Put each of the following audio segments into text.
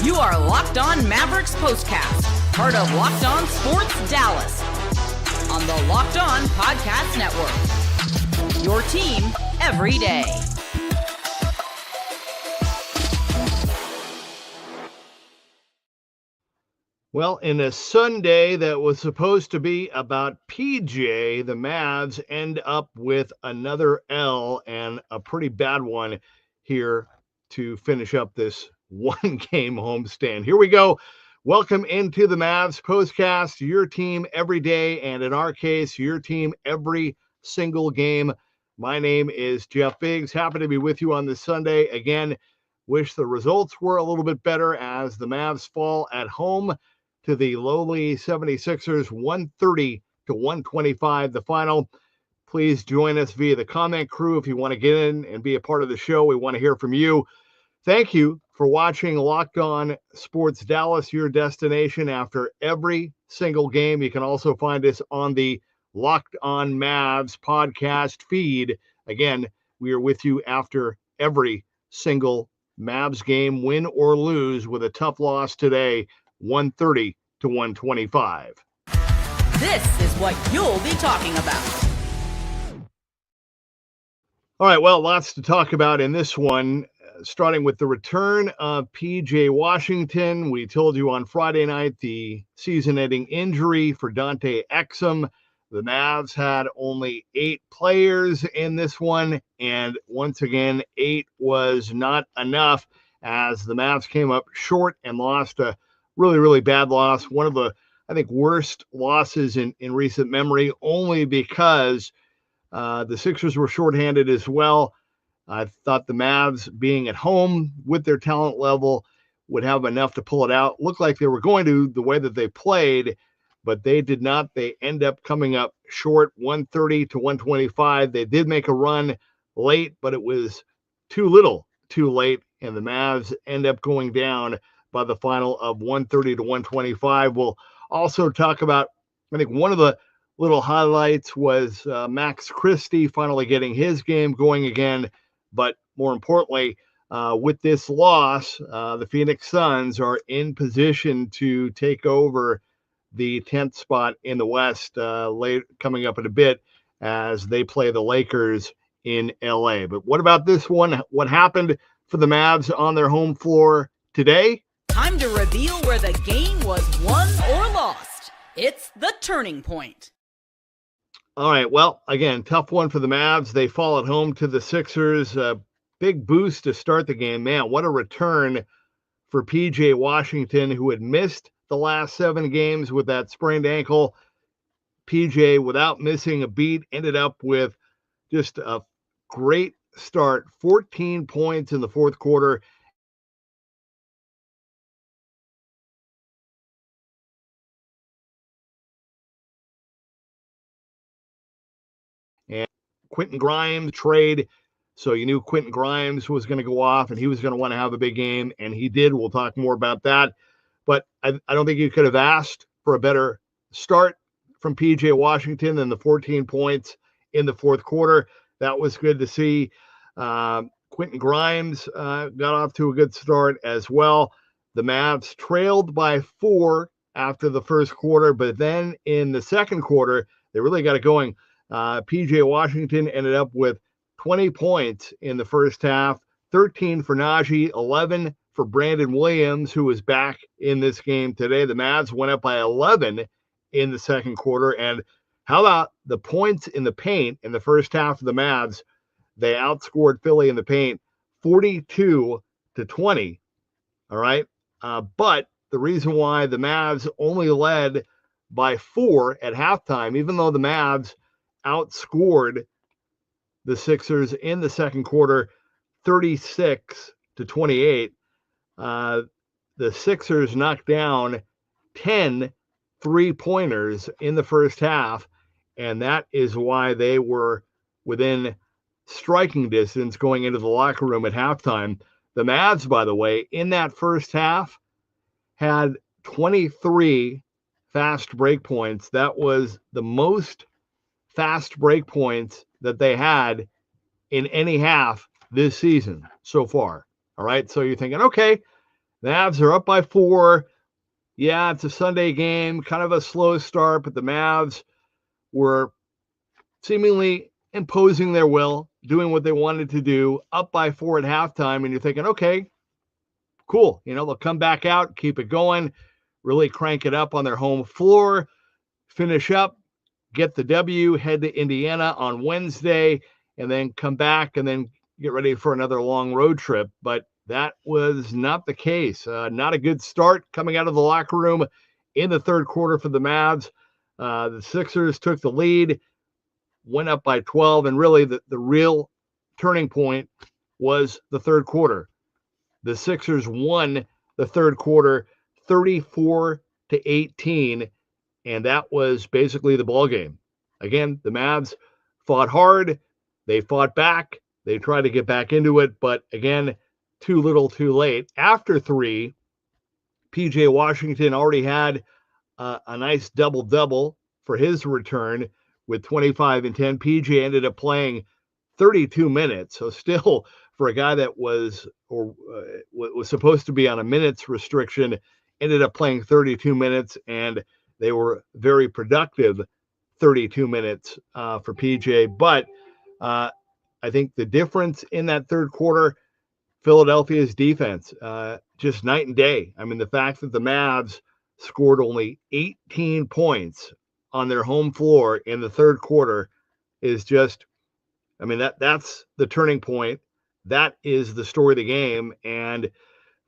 You are Locked On Mavericks Postcast, part of Locked On Sports Dallas, on the Locked On Podcast Network. Your team every day. Well, in a Sunday that was supposed to be about PJ, the Mavs end up with another L and a pretty bad one here to finish up this one-game homestand. Here we go. Welcome into the Mavs Postcast, your team every day, and in our case, your team every single game. My name is Jeff Biggs. Happy to be with you on this Sunday. Again, wish the results were a little bit better as the Mavs fall at home to the lowly 76ers, 130-125, the final. Please join us via the comment crew if you want to get in and be a part of the show. We want to hear from you. Thank you for watching Locked On Sports Dallas, your destination after every single game. You can also find us on the Locked On Mavs podcast feed. Again, we are with you after every single Mavs game, win or lose, with a tough loss today, 130-125. This is what you'll be talking about. All right, well, lots to talk about in this one, starting with the return of PJ Washington. We told you on Friday night the season-ending injury for Dante Exum. The Mavs had only 8 players in this one, and once again, 8 was not enough as the Mavs came up short and lost a really bad loss. One of the, I think, worst losses in recent memory, only because the Sixers were shorthanded as well. I thought the Mavs, being at home with their talent level, would have enough to pull it out. Looked like they were going to, the way that they played, but they did not. They end up coming up short, 130-125. They did make a run late, but it was too little, too late, and the Mavs end up going down by the final of 130-125. We'll also talk about, I think one of the little highlights was Max Christie finally getting his game going again. But more importantly, with this loss, the Phoenix Suns are in position to take over the 10th spot in the West coming up in a bit as they play the Lakers in LA. But what about this one? What happened for the Mavs on their home floor today? Time to reveal where the game was won or lost. It's the turning point. All right, well, again, tough one for the Mavs. They fall at home to the Sixers. Big boost to start the game. Man, what a return for PJ Washington, who had missed the last 7 games with that sprained ankle. PJ, without missing a beat, ended up with just a great start. 14 points in the fourth quarter. And Quentin Grimes trade. So you knew Quentin Grimes was going to go off and he was going to want to have a big game, and he did. We'll talk more about that. But I don't think you could have asked for a better start from PJ Washington than the 14 points in the fourth quarter. That was good to see. Quentin Grimes got off to a good start as well. The Mavs trailed by 4 after the first quarter, but then in the second quarter, they really got it going. PJ Washington ended up with 20 points in the first half, 13 for Naji, 11 for Brandon Williams, who was back in this game today. The Mavs went up by 11 in the second quarter. And how about the points in the paint in the first half of the Mavs? They outscored Philly in the paint 42-20. All right. But the reason why the Mavs only led by 4 at halftime, even though the Mavs outscored the Sixers in the second quarter 36-28, the Sixers knocked down 10 3-pointers in the first half, and that is why they were within striking distance going into the locker room at halftime. The Mavs, by the way, in that first half had 23 fast break points. That was the most fast break points that they had in any half this season so far. All right. So you're thinking, okay, Mavs are up by 4. Yeah, it's a Sunday game, kind of a slow start, but the Mavs were seemingly imposing their will, doing what they wanted to do, up by 4 at halftime, and you're thinking, okay, cool. They'll come back out, keep it going, really crank it up on their home floor, finish up, get the W, head to Indiana on Wednesday, and then come back and then get ready for another long road trip. But that was not the case. Not a good start coming out of the locker room in the third quarter for the Mavs. The Sixers took the lead, went up by 12, and really the real turning point was the third quarter. The Sixers won the third quarter 34-18, and that was basically the ball game. Again, the Mavs fought hard. They fought back. They tried to get back into it, but again, too little, too late. After 3, PJ Washington already had a nice double-double for his return with 25 and 10. PJ ended up playing 32 minutes, so still for a guy that was supposed to be on a minutes restriction, ended up playing 32 minutes, and they were very productive 32 minutes for PJ. But I think the difference in that third quarter, Philadelphia's defense, just night and day. I mean, the fact that the Mavs scored only 18 points on their home floor in the third quarter is just, I mean, that's the turning point. That is the story of the game. And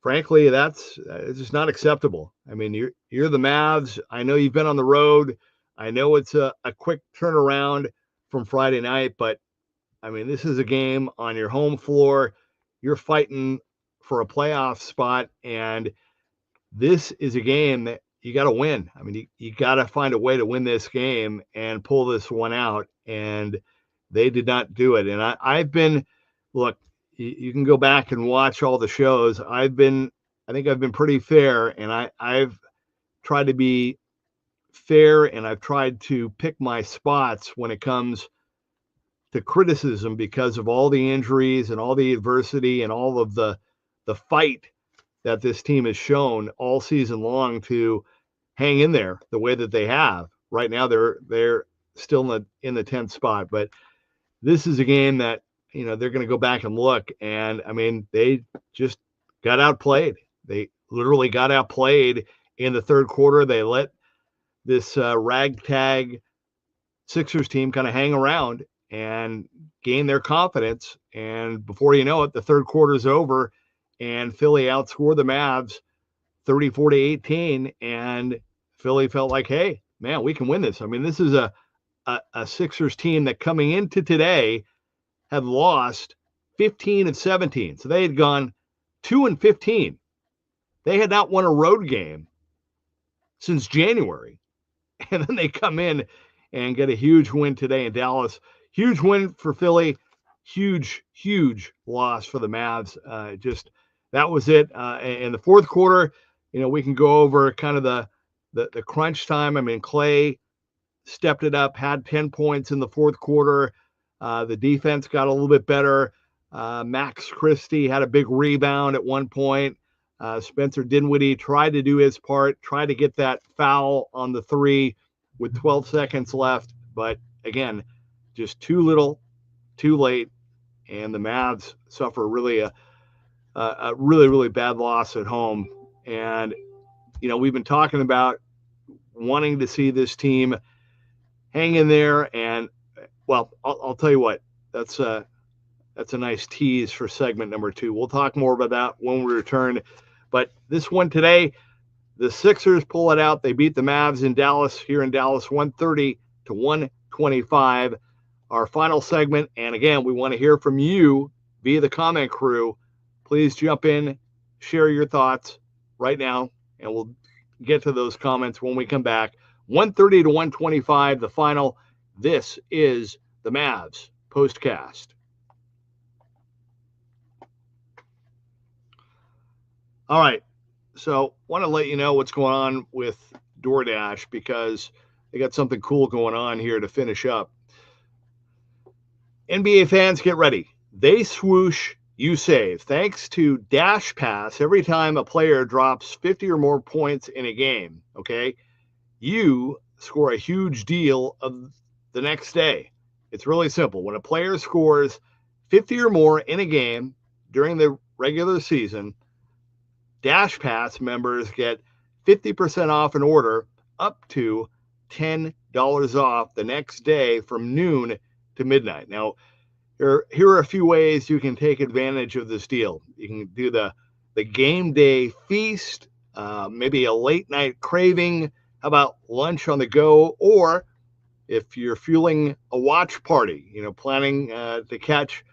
frankly, it's just not acceptable. I mean, you're the Mavs. I know you've been on the road. I know it's a quick turnaround from Friday night, but I mean, this is a game on your home floor. You're fighting for a playoff spot, and this is a game that you got to win. I mean, you got to find a way to win this game and pull this one out, and they did not do it. And I've been, look, you can go back and watch all the shows. I think I've been pretty fair, and I've tried to be fair, and I've tried to pick my spots when it comes to criticism because of all the injuries and all the adversity and all of the fight that this team has shown all season long to hang in there the way that they have. Right now, they're still in the 10th spot, but this is a game that, they're going to go back and look, and I mean, they just got outplayed. They literally got outplayed in the third quarter. They let this ragtag Sixers team kind of hang around and gain their confidence. And before you know it, the third quarter is over, and Philly outscored the Mavs 34-18. And Philly felt like, hey, man, we can win this. I mean, this is a Sixers team that coming into today had lost 15 of 17. So they had gone 2-15. They had not won a road game since January. And then they come in and get a huge win today in Dallas. Huge win for Philly. Huge, huge loss for the Mavs. That was it. In the fourth quarter, we can go over kind of the crunch time. I mean, Klay stepped it up, had 10 points in the fourth quarter. The defense got a little bit better. Max Christie had a big rebound at one point. Spencer Dinwiddie tried to do his part, tried to get that foul on the 3 with 12 seconds left. But again, just too little, too late. And the Mavs suffer really a really, really bad loss at home. And, we've been talking about wanting to see this team hang in there. And, well, I'll tell you what, that's a nice tease for segment number 2. We'll talk more about that when we return. But this one today, the Sixers pull it out. They beat the Mavs in Dallas, here in Dallas, 130-125. Our final segment. And again, we want to hear from you via the comment crew. Please jump in, share your thoughts right now, and we'll get to those comments when we come back. 130-125, the final. This is the Mavs Postcast. All right, so want to let you know what's going on with DoorDash because they got something cool going on here to finish up. NBA fans, get ready. They swoosh, you save. Thanks to Dash Pass, every time a player drops 50 or more points in a game, okay, you score a huge deal of the next day. It's really simple. When a player scores 50 or more in a game during the regular season, Dash Pass members get 50% off an order up to $10 off the next day from noon to midnight. Now, here are a few ways you can take advantage of this deal. You can do the game day feast, maybe a late night craving. How about lunch on the go? Or if you're fueling a watch party, planning to catch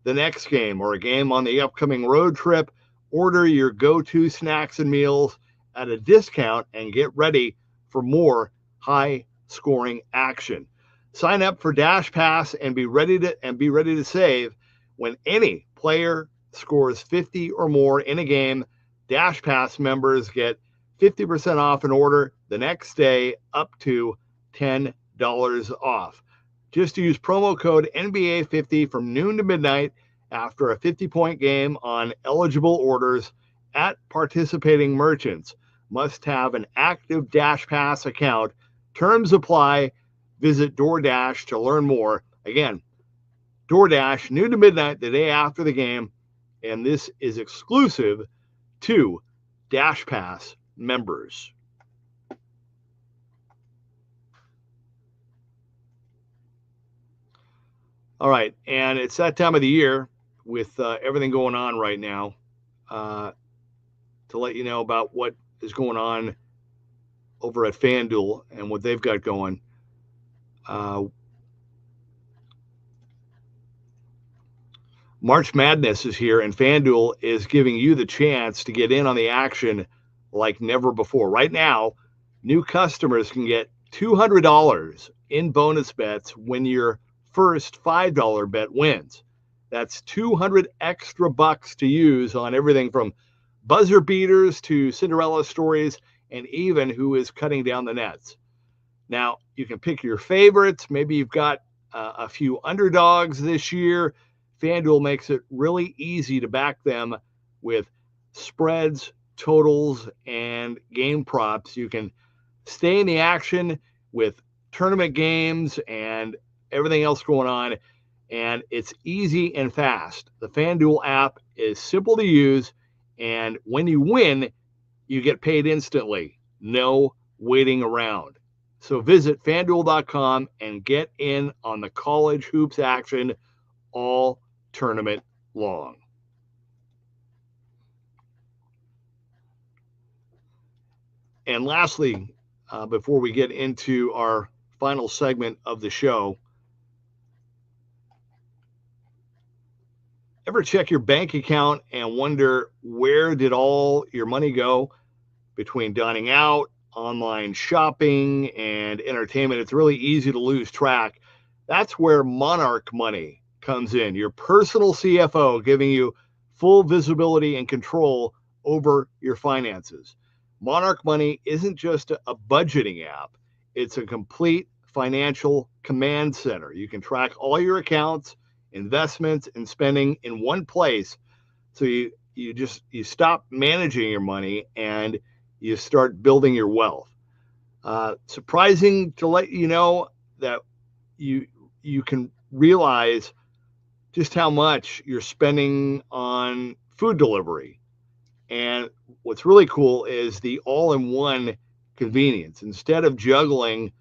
the next game or a game on the upcoming road trip, order your go-to snacks and meals at a discount and get ready for more high-scoring action. Sign up for Dash Pass and be ready to save. When any player scores 50 or more in a game, Dash Pass members get 50% off an order the next day up to $10 off. Just use promo code NBA50 from noon to midnight after a 50-point game on eligible orders at participating merchants. Must have an active Dash Pass account. Terms apply. Visit DoorDash to learn more. Again, DoorDash, noon to midnight the day after the game, and this is exclusive to Dash Pass members. All right, and it's that time of the year with everything going on right now to let you know about what is going on over at FanDuel and what they've got going. March Madness is here, and FanDuel is giving you the chance to get in on the action like never before. Right now, new customers can get $200 in bonus bets when your first $5 bet wins. That's 200 extra bucks to use on everything from buzzer beaters to Cinderella stories and even who is cutting down the nets. Now, you can pick your favorites. Maybe you've got a few underdogs this year. FanDuel makes it really easy to back them with spreads, totals, and game props. You can stay in the action with tournament games and everything else going on, and it's easy and fast. The FanDuel app is simple to use, and when you win, you get paid instantly. No waiting around. So visit FanDuel.com and get in on the college hoops action all tournament long. And lastly, before we get into our final segment of the show, ever check your bank account and wonder where did all your money go between dining out, online shopping, and entertainment? It's really easy to lose track. That's where Monarch Money comes in, your personal CFO, giving you full visibility and control over your finances. Monarch Money isn't just a budgeting app. It's a complete financial command center. You can track all your accounts, investments, and spending in one place. So you stop managing your money and you start building your wealth. Surprising to let you know that you can realize just how much you're spending on food delivery. And what's really cool is the all-in-one convenience. Instead of juggling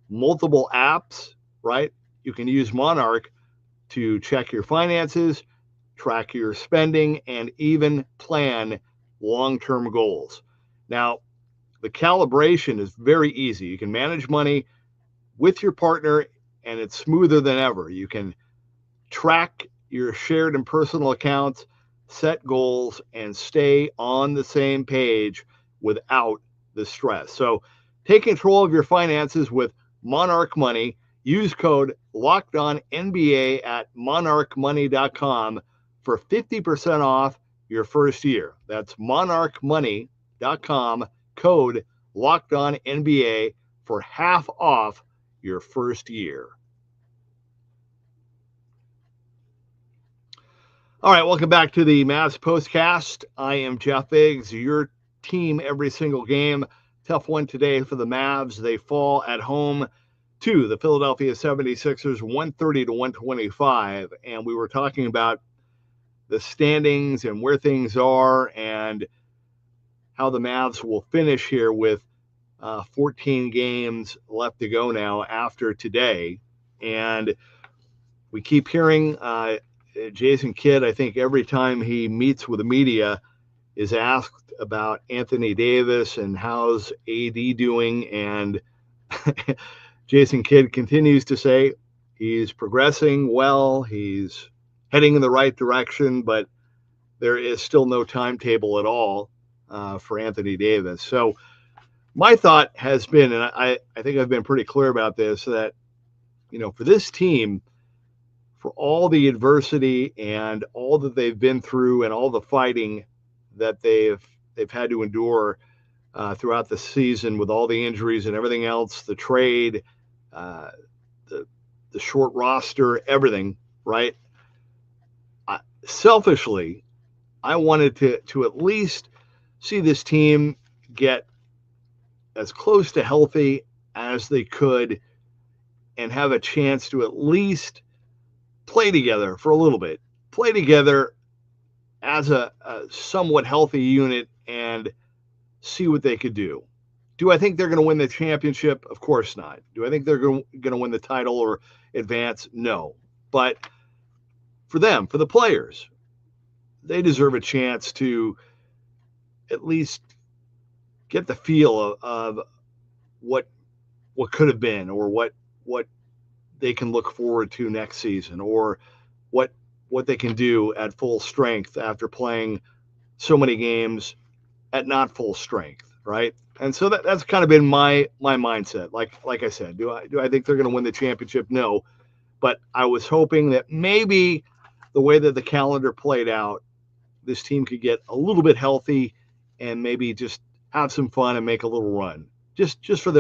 multiple apps, right, you can use Monarch to check your finances, track your spending, and even plan long-term goals. Now, the calibration is very easy. You can manage money with your partner, and it's smoother than ever. You can track your shared and personal accounts, set goals, and stay on the same page without the stress. So take control of your finances with Monarch Money. Use code LOCKEDONNBA at monarchmoney.com for 50% off your first year. That's monarchmoney.com, code LOCKEDONNBA for half off your first year. All right, welcome back to the Mavs Postcast. I am Jeff Biggs, your team every single game. Tough one today for the Mavs. They fall at home to the Philadelphia 76ers, 130 to 125. And we were talking about the standings and where things are and how the Mavs will finish here with 14 games left to go now after today. And we keep hearing Jason Kidd, I think every time he meets with the media, is asked about Anthony Davis and how's AD doing. And Jason Kidd continues to say he's progressing well, he's heading in the right direction, but there is still no timetable at all for Anthony Davis. So my thought has been, and I think I've been pretty clear about this, that, for this team, for all the adversity and all that they've been through and all the fighting that they've had to endure throughout the season with all the injuries and everything else, the trade, the short roster, everything, right? Selfishly, I wanted to at least see this team get as close to healthy as they could and have a chance to at least play together for a little bit, play together as a somewhat healthy unit and see what they could do. Do I think they're going to win the championship? Of course not. Do I think they're going to win the title or advance? No. But for them, for the players, they deserve a chance to at least get the feel of what could have been, or what they can look forward to next season, or what they can do at full strength after playing so many games at not full strength, right? And so that's kind of been my mindset. Like I said, do I think they're going to win the championship? No, but I was hoping that maybe the way that the calendar played out, this team could get a little bit healthy and maybe just have some fun and make a little run. Just for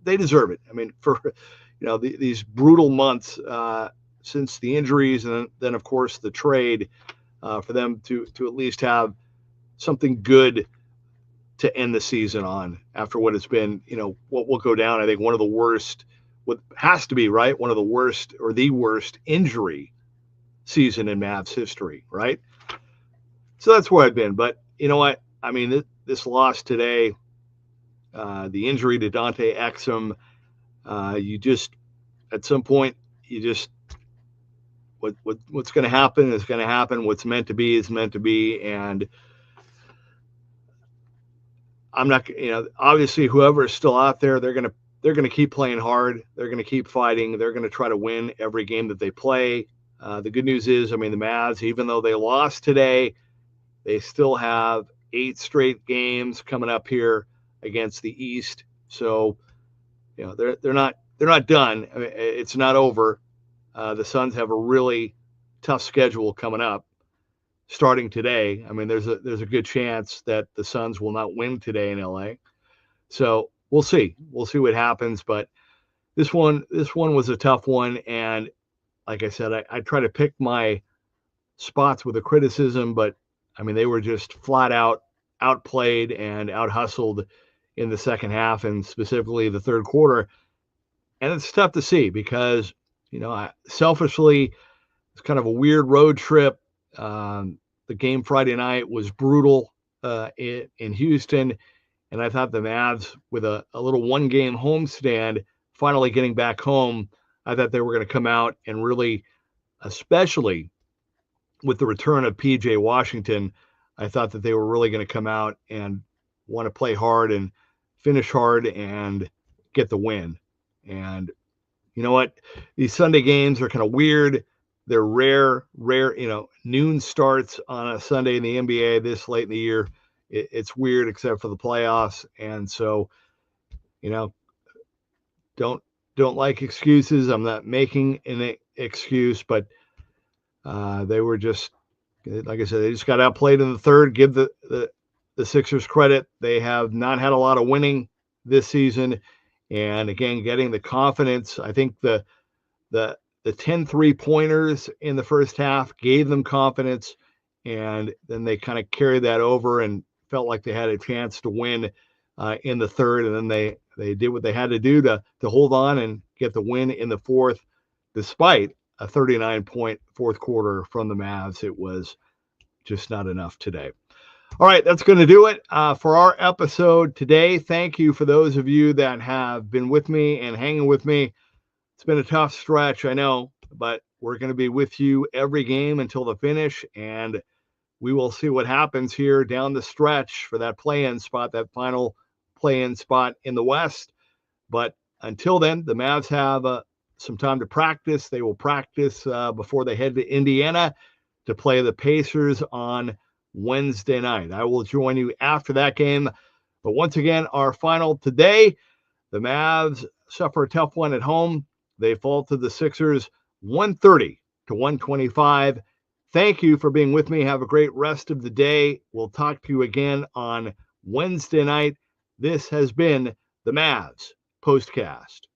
they deserve it. I mean, for these brutal months since the injuries, and then of course the trade, for them to at least have something good to end the season on after what has been, what will go down, I think, one of the worst, what has to be, right, one of the worst or the worst injury season in Mavs history, right? So that's where I've been. But you know what? I mean, this loss today, the injury to Dante Exum, you just, at some point, you just, what's going to happen is going to happen. What's meant to be is meant to be. And I'm not, obviously whoever is still out there, they're going to keep playing hard. They're going to keep fighting. They're going to try to win every game that they play. The good news is, I mean, the Mavs, even though they lost today, they still have 8 straight games coming up here against the East. So, they're not done. I mean, it's not over. The Suns have a really tough schedule coming up starting today. I mean, there's a good chance that the Suns will not win today in LA. So we'll see. We'll see what happens. But this one was a tough one. And like I said, I try to pick my spots with the criticism, but I mean, they were just flat out outplayed and out-hustled in the second half, and specifically the third quarter. And it's tough to see because, selfishly, it's kind of a weird road trip. The game Friday night was brutal in Houston, and I thought the Mavs, with a little one-game homestand, finally getting back home, I thought they were going to come out and really, especially with the return of P.J. Washington, I thought that they were really going to come out and want to play hard and finish hard and get the win. And you know what? These Sunday games are kind of weird. They're rare, noon starts on a Sunday in the NBA this late in the year. It's weird except for the playoffs. And so, don't like excuses. I'm not making an excuse, but they were just, like I said, they just got outplayed in the third. Give the Sixers credit. They have not had a lot of winning this season. And again, getting the confidence. I think the the 10 3-pointers in the first half gave them confidence, and then they kind of carried that over and felt like they had a chance to win in the third, and then they did what they had to do to hold on and get the win in the fourth, despite a 39-point fourth quarter from the Mavs. It was just not enough today. All right, that's going to do it for our episode today. Thank you for those of you that have been with me and hanging with me. It's been a tough stretch, I know, but we're going to be with you every game until the finish, and we will see what happens here down the stretch for that play-in spot, that final play-in spot in the West. But until then, the Mavs have some time to practice. They will practice before they head to Indiana to play the Pacers on Wednesday night. I will join you after that game. But once again, our final today, the Mavs suffer a tough one at home. They fall to the Sixers 130-125. Thank you for being with me. Have a great rest of the day. We'll talk to you again on Wednesday night. This has been the Mavs Postcast.